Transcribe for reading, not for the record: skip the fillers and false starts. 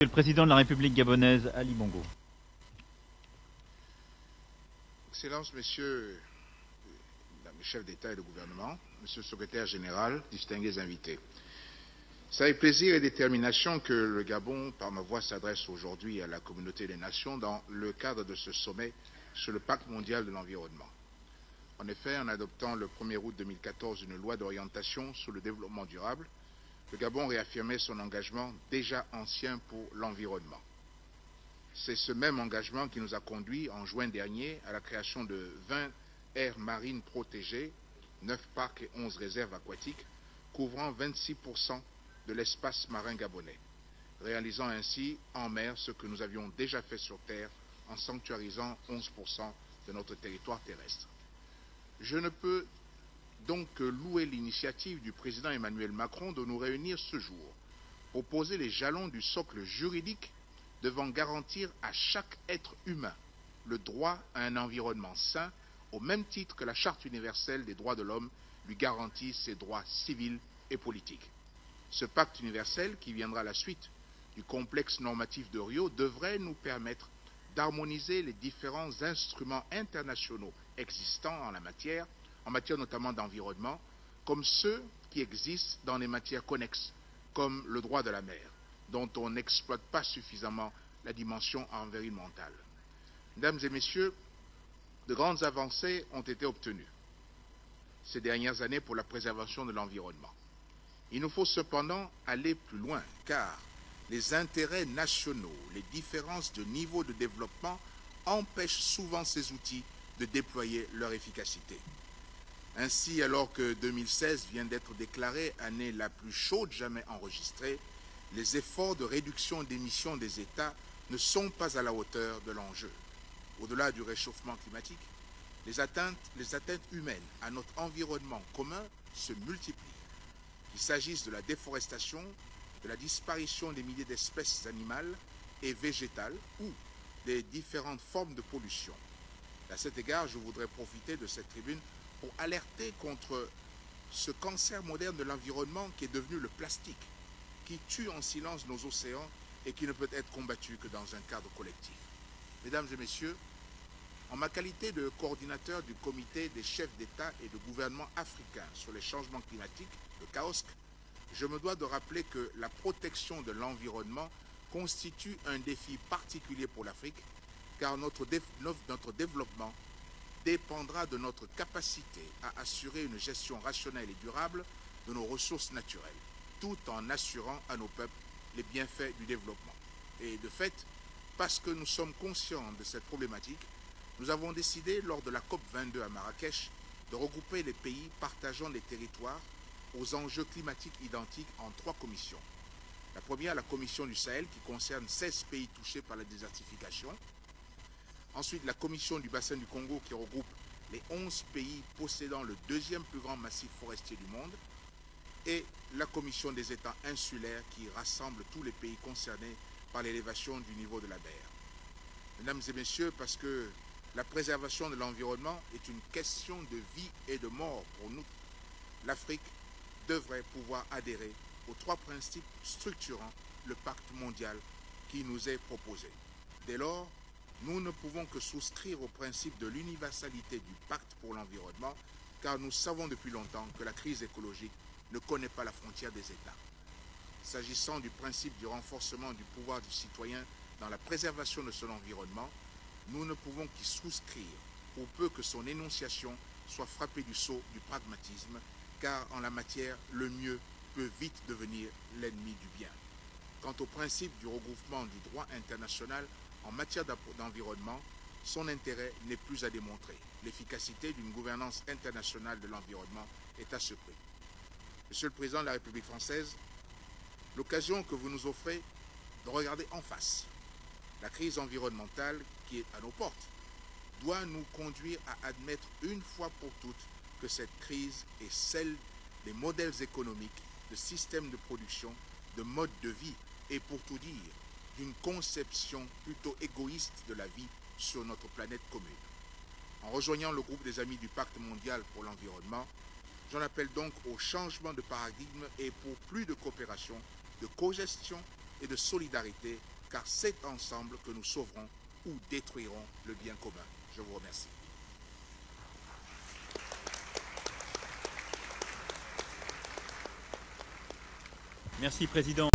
Monsieur le Président de la République gabonaise, Ali Bongo. Excellences, Messieurs les chefs d'État et de gouvernement, Monsieur le Secrétaire général, distingués invités. C'est avec plaisir et détermination que le Gabon, par ma voix, s'adresse aujourd'hui à la communauté des nations dans le cadre de ce sommet sur le Pacte mondial de l'environnement. En effet, en adoptant le 1er août 2014 une loi d'orientation sur le développement durable, le Gabon réaffirmait son engagement déjà ancien pour l'environnement. C'est ce même engagement qui nous a conduits en juin dernier à la création de 20 aires marines protégées, 9 parcs et 11 réserves aquatiques, couvrant 26% de l'espace marin gabonais, réalisant ainsi en mer ce que nous avions déjà fait sur terre en sanctuarisant 11% de notre territoire terrestre. Je ne peux donc louer l'initiative du président Emmanuel Macron de nous réunir ce jour pour poser les jalons du socle juridique devant garantir à chaque être humain le droit à un environnement sain, au même titre que la Charte universelle des droits de l'homme lui garantit ses droits civils et politiques. Ce pacte universel, qui viendra à la suite du complexe normatif de Rio, devrait nous permettre d'harmoniser les différents instruments internationaux existants en la matière notamment d'environnement, comme ceux qui existent dans les matières connexes, comme le droit de la mer, dont on n'exploite pas suffisamment la dimension environnementale. Mesdames et messieurs, de grandes avancées ont été obtenues ces dernières années pour la préservation de l'environnement. Il nous faut cependant aller plus loin, car les intérêts nationaux, les différences de niveau de développement empêchent souvent ces outils de déployer leur efficacité. Ainsi, alors que 2016 vient d'être déclarée année la plus chaude jamais enregistrée, les efforts de réduction d'émissions des États ne sont pas à la hauteur de l'enjeu. Au-delà du réchauffement climatique, les atteintes humaines à notre environnement commun se multiplient. Qu'il s'agisse de la déforestation, de la disparition des milliers d'espèces animales et végétales ou des différentes formes de pollution. À cet égard, je voudrais profiter de cette tribune pour alerter contre ce cancer moderne de l'environnement qui est devenu le plastique, qui tue en silence nos océans et qui ne peut être combattu que dans un cadre collectif. Mesdames et messieurs, en ma qualité de coordinateur du comité des chefs d'État et de gouvernement africains sur les changements climatiques, le CAOSC, je me dois de rappeler que la protection de l'environnement constitue un défi particulier pour l'Afrique, car notre développement dépendra de notre capacité à assurer une gestion rationnelle et durable de nos ressources naturelles, tout en assurant à nos peuples les bienfaits du développement. Et de fait, parce que nous sommes conscients de cette problématique, nous avons décidé, lors de la COP22 à Marrakech, de regrouper les pays partageant les territoires aux enjeux climatiques identiques en 3 commissions. La première, la commission du Sahel, qui concerne 16 pays touchés par la désertification. Ensuite, la commission du bassin du Congo qui regroupe les 11 pays possédant le 2e plus grand massif forestier du monde. Et la commission des États insulaires qui rassemble tous les pays concernés par l'élévation du niveau de la mer. Mesdames et messieurs, parce que la préservation de l'environnement est une question de vie et de mort pour nous, l'Afrique devrait pouvoir adhérer aux 3 principes structurant le pacte mondial qui nous est proposé. Dès lors, nous ne pouvons que souscrire au principe de l'universalité du pacte pour l'environnement, car nous savons depuis longtemps que la crise écologique ne connaît pas la frontière des États. S'agissant du principe du renforcement du pouvoir du citoyen dans la préservation de son environnement, nous ne pouvons qu'y souscrire, pour peu que son énonciation soit frappée du sceau du pragmatisme, car en la matière, le mieux peut vite devenir l'ennemi du bien. Quant au principe du regroupement du droit international en matière d'environnement, son intérêt n'est plus à démontrer. L'efficacité d'une gouvernance internationale de l'environnement est à ce prix. Monsieur le Président de la République française, l'occasion que vous nous offrez de regarder en face la crise environnementale qui est à nos portes doit nous conduire à admettre une fois pour toutes que cette crise est celle des modèles économiques, de systèmes de production, de modes de vie et, pour tout dire, d'une conception plutôt égoïste de la vie sur notre planète commune. En rejoignant le groupe des amis du Pacte mondial pour l'environnement, j'en appelle donc au changement de paradigme et pour plus de coopération, de cogestion et de solidarité, car c'est ensemble que nous sauverons ou détruirons le bien commun. Je vous remercie. Merci, Président.